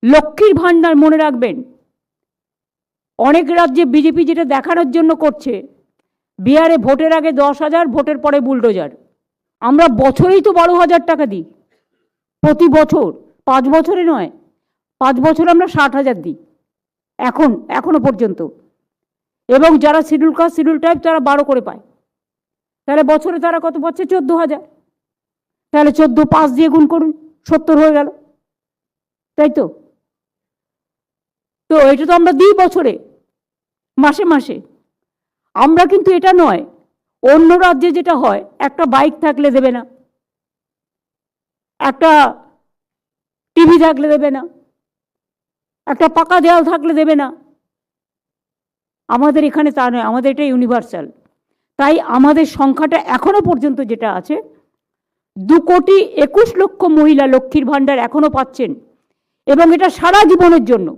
লক্ষ্মীর ভাণ্ডার মনে রাখবেন, অনেক রাজ্যে বিজেপি যেটা দেখানোর জন্য করছে, বিহারে ভোটের আগে 10,000, ভোটের পরে বুলডোজার। আমরা বছরেই তো 12,000 টাকা দিই, প্রতি বছর, 5 বছরে নয়, 5 বছর আমরা 60,000 দিই এখনো পর্যন্ত। এবং যারা শিডিউল কাস্ট শিডিউল টাইপ তারা 12 করে পায়, তাহলে বছরে তারা কত পাচ্ছে? 14,000। তাহলে 14 5 দিয়ে গুণ করুন, 70 হয়ে গেল, তাই তো? তো এটা তো আমরা দিই বছরে, মাসে মাসে। আমরা কিন্তু এটা নয়, অন্য রাজ্যে যেটা হয়, একটা বাইক থাকলে দেবে না, একটা টিভি থাকলে দেবে না, একটা পাকা দেওয়াল থাকলে দেবে না। আমাদের এখানে তা নয়, আমাদের এটা ইউনিভার্সাল। তাই আমাদের সংখ্যাটা এখনো পর্যন্ত যেটা আছে, 2,21,00,000 মহিলা লক্ষ্মীর ভাণ্ডার এখনো পাচ্ছেন, এবং এটা সারা জীবনের জন্য।